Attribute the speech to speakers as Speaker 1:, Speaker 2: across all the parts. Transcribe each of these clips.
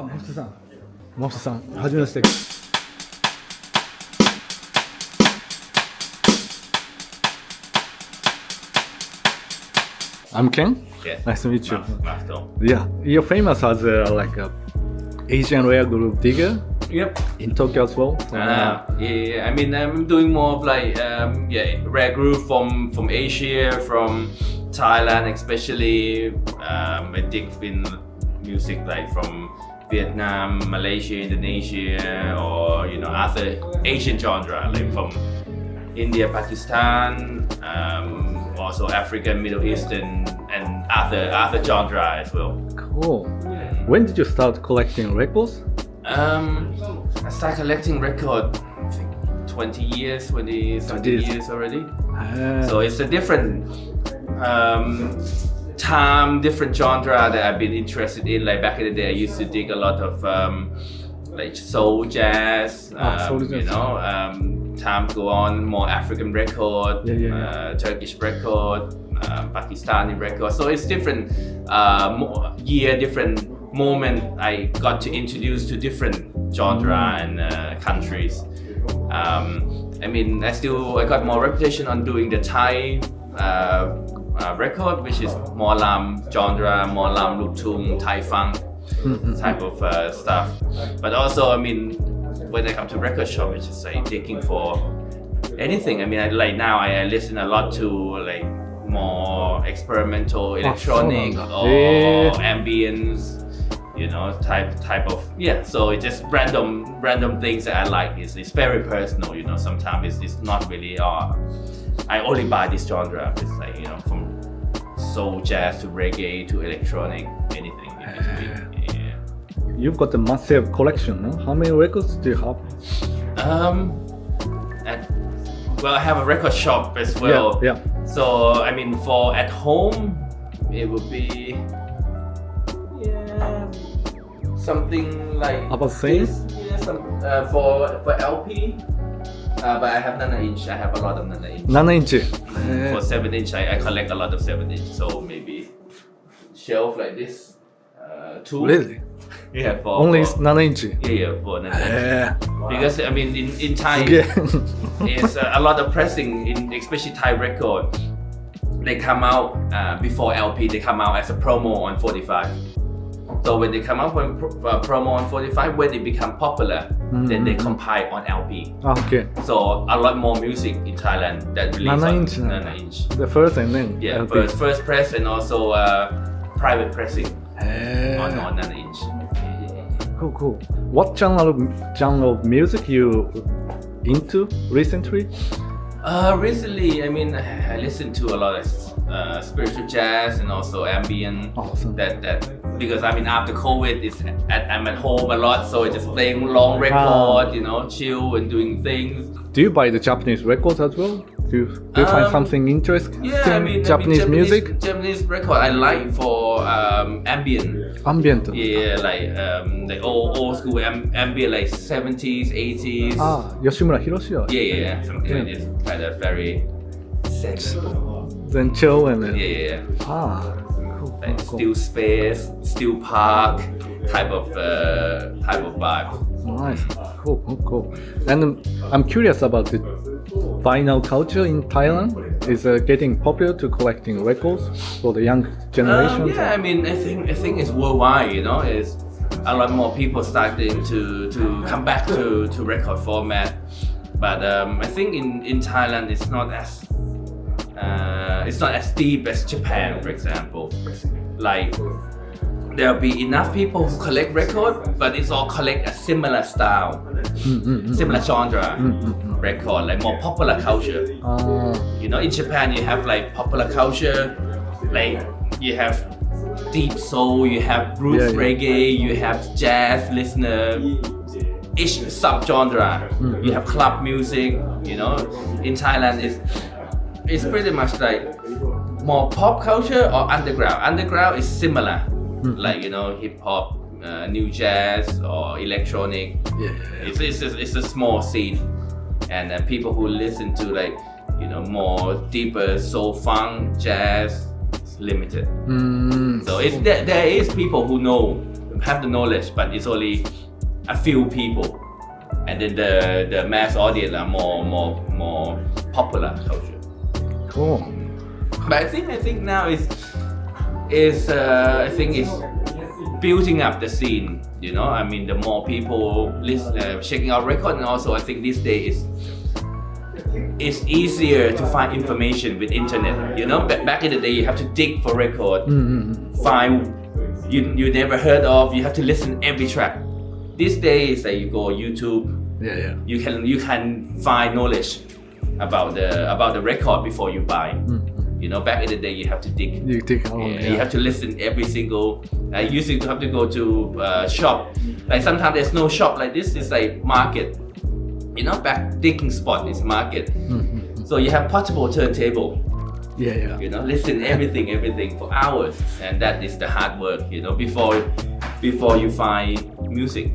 Speaker 1: モフさん、モフさん、はじめまして。I'm Ken.
Speaker 2: Yeah.
Speaker 1: Nice to meet you.
Speaker 2: Mafto.
Speaker 1: Yeah, you're famous as a Asian rare group digger
Speaker 2: Yep.
Speaker 1: in Tokyo as well.
Speaker 2: Yeah. I mean, I'm doing more of rare groove from Asia, from Thailand, especially. I dig in music like from Vietnam, Malaysia, Indonesia, or other Asian genre like from India, Pakistan, also African, Middle Eastern, and other genre as well.
Speaker 1: Cool. When did you start collecting records?
Speaker 2: I started collecting record, I think 20 years already. So it's a different time, different genre that I've been interested in. Like back in the day, I used to dig a lot of like soul jazz.
Speaker 1: Soul jazz.
Speaker 2: Time go on, more African record,
Speaker 1: Yeah.
Speaker 2: Turkish record, Pakistani record. So it's different year, different moment. I got to introduce to different genre and countries. I mean, I got more reputation on doing the Thai record, which is more lam genre, more lam luk tung, Thai funk type of stuff. But also, I mean, when I come to record shop, it's just like digging for anything. I mean, I listen a lot to like more experimental electronic or ambience, type of So it's just random things that I like. It's very personal, Sometimes it's not really I only buy this genre. It's like from soul jazz to reggae to electronic, anything in between.
Speaker 1: You've got a massive collection, no? How many records do you have?
Speaker 2: I have a record shop as well.
Speaker 1: Yeah.
Speaker 2: So I mean, for at home, it would be something like
Speaker 1: about the same.
Speaker 2: For LP. But I have 9-inch. I have a lot of 9-inch.
Speaker 1: 9-inch.
Speaker 2: For 7-inch, I collect a lot of 7-inch. So maybe shelf like this. Two.
Speaker 1: Really?
Speaker 2: Yeah.
Speaker 1: Only 9-inch.
Speaker 2: Yeah, for 9-inch.
Speaker 1: Yeah.
Speaker 2: Because I mean, in Thai, it's a lot of pressing, especially Thai record. They come out before LP. They come out as a promo on 45. So when they come out with promo on 45, when they become popular, then they compile on LP.
Speaker 1: Okay.
Speaker 2: So a lot more music in Thailand that release on 9-inch.
Speaker 1: The first and then LP.
Speaker 2: First press and also private pressing on 9-inch.
Speaker 1: Cool. What genre of music you into recently?
Speaker 2: Recently, I mean, I listen to a lot of spiritual jazz and also ambient.
Speaker 1: Awesome.
Speaker 2: That because I mean after COVID, I'm at home a lot, so just playing long record, chill and doing things.
Speaker 1: Do you buy the Japanese records as well? Do you find something interesting?
Speaker 2: Yeah, I mean
Speaker 1: Japanese music.
Speaker 2: Japanese record I like for ambient.
Speaker 1: Ambient.
Speaker 2: Yeah, like old school ambient, like 70s, 80s.
Speaker 1: Yoshimura Hiroshi.
Speaker 2: Yeah, something like this. Kind of very sensible.
Speaker 1: Then chill and then.
Speaker 2: Yeah.
Speaker 1: Cool.
Speaker 2: Like Still Space, Still Park type of vibe.
Speaker 1: Nice. Cool. And I'm curious about the vinyl culture in Thailand. Is getting popular to collecting records for the young generation?
Speaker 2: I mean, I think it's worldwide. It's a lot more people starting to come back to record format. But I think in Thailand it's not as deep as Japan, for example. Like there'll be enough people who collect record, but it's all collect a similar style, similar genre record, like more popular culture. In Japan you have like popular culture, like you have deep soul, you have roots reggae, you have jazz listener, each sub-genre. You have club music. In Thailand it's pretty much like more pop culture or underground. Underground is similar. Like hip hop, new jazz or electronic. It's a small scene, and people who listen to like more deeper soul funk, jazz, it's limited. So there is people who know have the knowledge, but it's only a few people, and then the mass audience are more popular culture.
Speaker 1: Cool.
Speaker 2: But I think now is I think it's building up the scene. You know, I mean, the more people checking out record, and also I think this day it's easier to find information with internet. You know, back in the day you have to dig for record, find you never heard of. You have to listen every track. These days, you go YouTube.
Speaker 1: Yeah.
Speaker 2: You can find knowledge about the record before you buy. You know, back in the day you have to dig.
Speaker 1: You dig on.
Speaker 2: You have to listen every single. I used to have to go to shop. Like sometimes there's no shop like this. It's like market. You know, back digging spot is market. So you have portable turntable.
Speaker 1: Yeah.
Speaker 2: You know, listen everything for hours, and that is the hard work. You know, before you find music.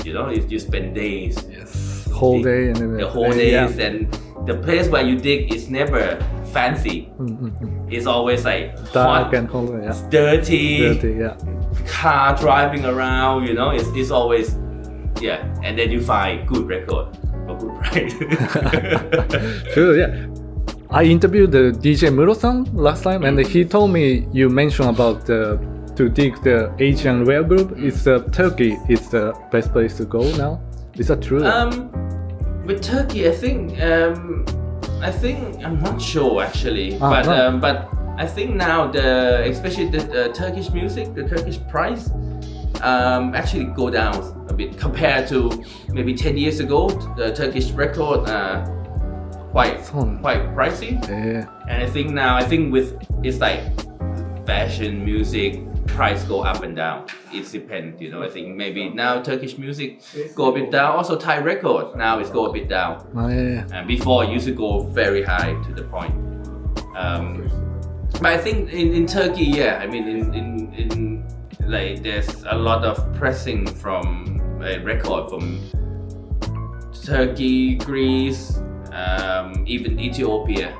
Speaker 2: You know, if you spend days.
Speaker 1: Yes. Whole day and then
Speaker 2: The whole days,
Speaker 1: yeah.
Speaker 2: and the place where you dig is never fancy. It's always like
Speaker 1: Dark
Speaker 2: hot,
Speaker 1: and cold. Yeah.
Speaker 2: dirty,
Speaker 1: Yeah.
Speaker 2: car driving around. You know, it's always and then you find good record for good price.
Speaker 1: True. Yeah. I interviewed the DJ Muro-san last time, and he told me you mentioned about to dig the Asian rare group. It's Turkey is the best place to go now. Is that true?
Speaker 2: With Turkey, I think I'm not sure actually, but I think now especially the Turkish music, the Turkish price actually go down a bit compared to maybe 10 years ago. The Turkish record quite pricey, and I think with it's like fashion music. Price go up and down. It depends, you know. I think maybe now Turkish music go a bit down. Also Thai record now is go a bit down. And before it used to go very high to the point. But I think in Turkey, I mean in like there's a lot of pressing from a record from Turkey, Greece, even Ethiopia.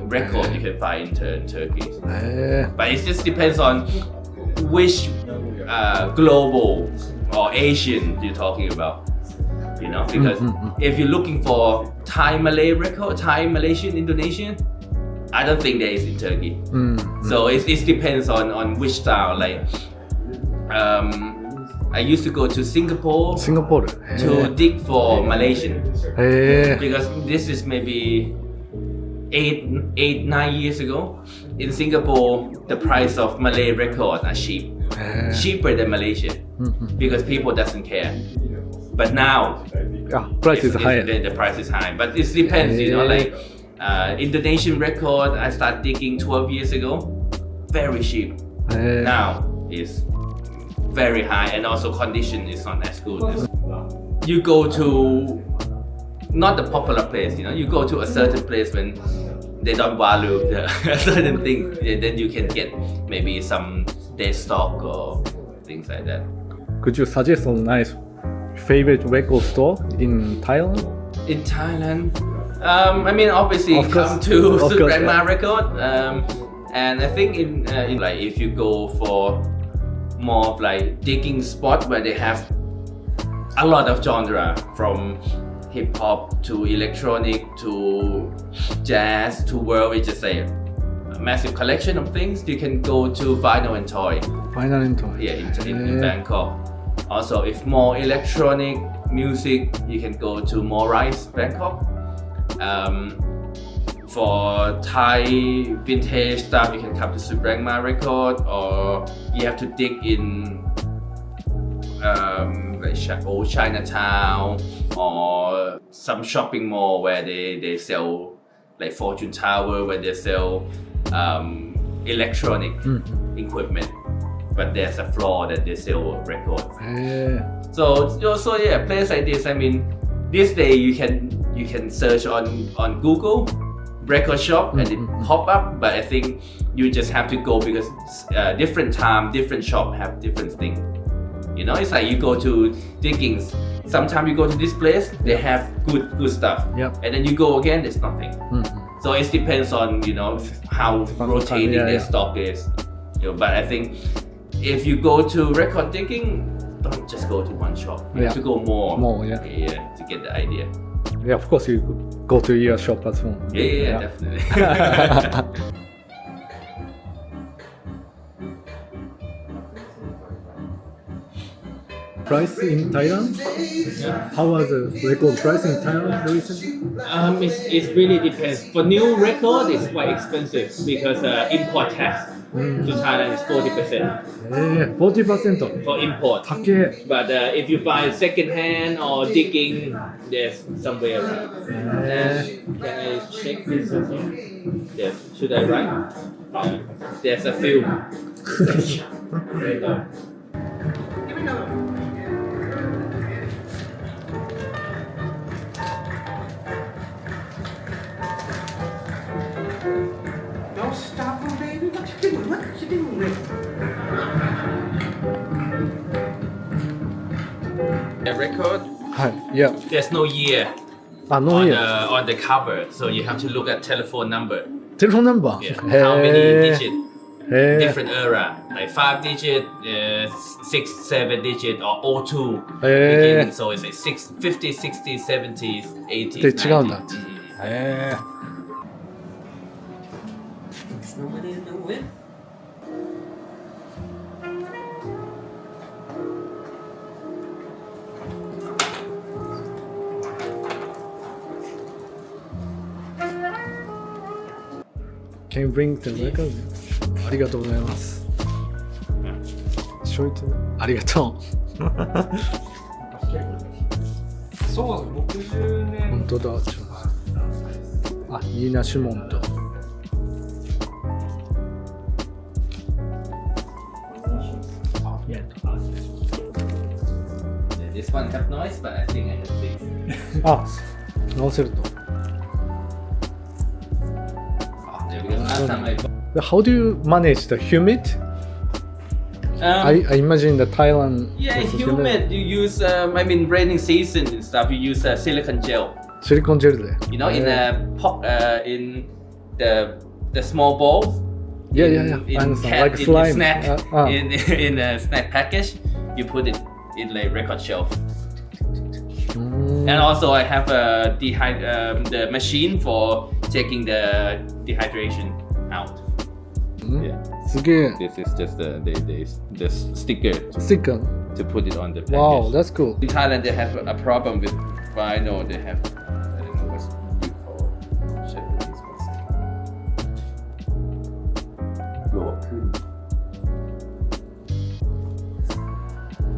Speaker 2: Record you can find in Turkey. But it just depends on which global or Asian you're talking about, you know, because if you're looking for Thai Malay record, Thai Malaysian, Indonesian, I don't think there is in Turkey. So it depends on which style. Like I used to go to Singapore to dig for Malaysian because this is maybe 8-9 years ago. In Singapore, the price of Malay record are cheaper than Malaysia because people doesn't care. But now,
Speaker 1: price is higher.
Speaker 2: The price is high, but it depends, you know. Like Indonesian record, I started digging 12 years ago, very cheap. Now it's very high, and also condition is not as good. You go to not the popular place, you know. You go to a certain place when they don't value a certain thing, then you can get maybe some dead stock or things like that.
Speaker 1: Could you suggest a nice favorite record store in Thailand?
Speaker 2: In Thailand, I mean, obviously come to Grandma Record, and I think in like if you go for more of like digging spot where they have a lot of genre from hip hop to electronic to jazz to world, it's just a massive collection of things. You can go to Vinyl and Toy. Yeah, in Bangkok. Also, if more electronic music, you can go to More Rice, Bangkok. For Thai vintage stuff, you can come to Subrangma Record, or you have to dig in like old Chinatown or some shopping mall where they sell like Fortune Tower, where they sell electronic equipment, but there's a floor that they sell records. So yeah, place like this, I mean, this day you can search on Google record shop and it pop up, but I think you just have to go because different time, different shop have different thing. You know, it's like you go to diggings. Sometimes you go to this place, they have good stuff, and then you go again, there's nothing. So it depends on, you know, how rotating their stock is. You know, but I think if you go to record digging, don't just go to one shop. You have to go more.
Speaker 1: More, yeah.
Speaker 2: Yeah, to get the idea.
Speaker 1: Yeah, of course you go to your shop as well.
Speaker 2: Yeah, definitely.
Speaker 1: Price in Thailand? How was the record price in Thailand recently?
Speaker 2: It really depends. For new record, it's quite expensive because import tax to Thailand is 40%
Speaker 1: 40%.
Speaker 2: for import.
Speaker 1: 高え
Speaker 2: But if you buy second hand or digging, there's somewhere around. Can I check this as well? Yes. Should I write? There's a few. Right now.
Speaker 3: Don't stop him, baby. What you doing? What you doing with him?
Speaker 2: The record,
Speaker 1: はい。いや、
Speaker 2: there's no year
Speaker 1: ノ
Speaker 2: on
Speaker 1: イ
Speaker 2: the
Speaker 1: ヤ
Speaker 2: on the cover, so you have to look at telephone number.
Speaker 1: テレフォンナンバー
Speaker 2: Yeah. How many digit?
Speaker 1: へ
Speaker 2: Different era, like 5 digit, 6, 7 digit, or O2
Speaker 1: え
Speaker 2: beginning. So it's like 50, 60, 70s, 80s.
Speaker 1: で違うんだ
Speaker 2: 90s.
Speaker 1: へ
Speaker 3: Nobody in the wind.
Speaker 1: ー Can you bring the record? ありがとうございます。Show it to me. ありがとう。
Speaker 4: そう60年
Speaker 1: 本当だ。あ、ニーナ・シュモント。
Speaker 2: Yeah, this one have noise, but I think I have fixed.
Speaker 1: あ、直せると。
Speaker 2: Yeah, because last time I bought.
Speaker 1: How do you manage the humid? I imagine the Thailand.
Speaker 2: Yeah,
Speaker 1: is
Speaker 2: humid. You use, raining season and stuff. You use silicone gel.
Speaker 1: シリコンジェルで。
Speaker 2: You know, in in the small balls.
Speaker 1: Yeah, yeah, yeah. I
Speaker 2: In
Speaker 1: understand. Like
Speaker 2: in
Speaker 1: slime.
Speaker 2: snack
Speaker 1: Uh.
Speaker 2: in a snack package, you put it in like record shelf. And also, I have the machine for taking the dehydration out. Yeah.
Speaker 1: すげえ。
Speaker 2: This is just the sticker
Speaker 1: スティッカー。
Speaker 2: to put it on the package.
Speaker 1: Wow, that's cool.
Speaker 2: In Thailand, they have a problem with vinyl. They have, I don't know what you call Japanese one.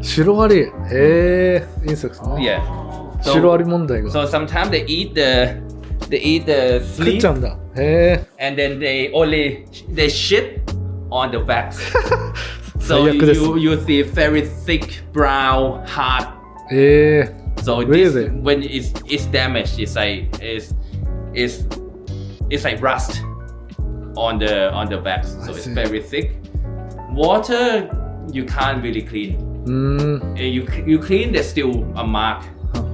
Speaker 1: シロアリ。へえ。インセクトね。
Speaker 2: Yeah.
Speaker 1: シロアリ問題が。
Speaker 2: So sometimes they eat the
Speaker 1: 食っ
Speaker 2: sleeve
Speaker 1: ちゃうんだ。へえ。
Speaker 2: and then they shit on the wax. So
Speaker 1: 最悪です。
Speaker 2: you see very thick, brown, hard.
Speaker 1: へえ。
Speaker 2: So this,
Speaker 1: Really?
Speaker 2: when it's damaged, it's like rust on the wax. So
Speaker 1: I
Speaker 2: it's
Speaker 1: see.
Speaker 2: very thick. Water you can't really clean.
Speaker 1: うーん。
Speaker 2: You clean, there's still a mark.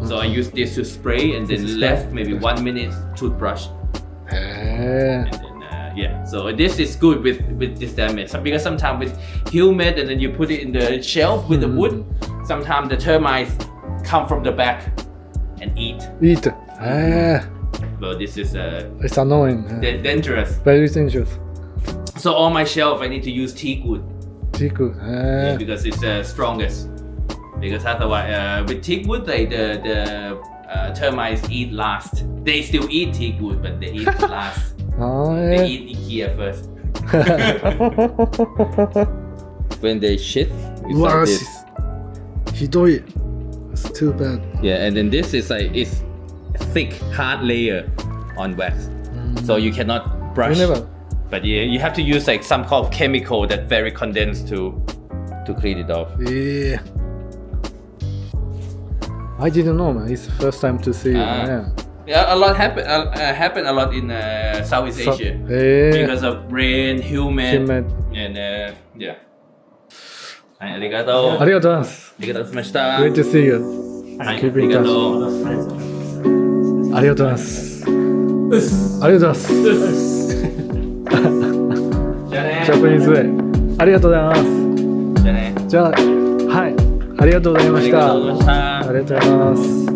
Speaker 2: So I use this to spray and then left maybe 1 minute toothbrush.
Speaker 1: へえ。
Speaker 2: And then, yeah, so this is good with this damage. Because sometimes with humid and then you put it in the shelf with the wood, sometimes the termites come from the back and eat.
Speaker 1: いいって。へえ。
Speaker 2: So this is
Speaker 1: It's annoying.
Speaker 2: dangerous.
Speaker 1: Very dangerous.
Speaker 2: So on my shelf, I need to use teak wood
Speaker 1: ティーク。へえ。
Speaker 2: because it's strongest. Because otherwise, with teak wood, the termites eat last. They still eat teak wood, but they eat last.
Speaker 1: あ
Speaker 2: They
Speaker 1: ー
Speaker 2: eat IKEA first. When they shit, it's
Speaker 1: うわ
Speaker 2: like
Speaker 1: し
Speaker 2: this.
Speaker 1: ひどい。It's too bad.
Speaker 2: Yeah, and then this is like it's thick, hard layer on wax, so you cannot brush.
Speaker 1: We never.
Speaker 2: But yeah, you have to use like some kind of chemical that very condensed to clean it off.
Speaker 1: ええ。I didn't know, man. It's the first time to see.
Speaker 2: Ah. Yeah, a lot happen a lot in Southeast Asia
Speaker 1: へえ。
Speaker 2: because of rain, humid,
Speaker 1: Humid.
Speaker 2: and yeah. はい、ありがとう。
Speaker 1: ありがとうございます。
Speaker 2: ありがとうございました。
Speaker 1: Great to see you.
Speaker 2: はい、
Speaker 1: Keep
Speaker 2: あ
Speaker 1: in
Speaker 2: りが
Speaker 1: touch.
Speaker 2: とう。
Speaker 1: ありがとうございます。ありがとうございます。
Speaker 2: じゃあね
Speaker 1: ジャパニーズウェイ。ありがとうございます。
Speaker 2: じゃあね。
Speaker 1: じゃあはいありがとうございました。
Speaker 2: ありがとうございました。
Speaker 1: ありがとうございます。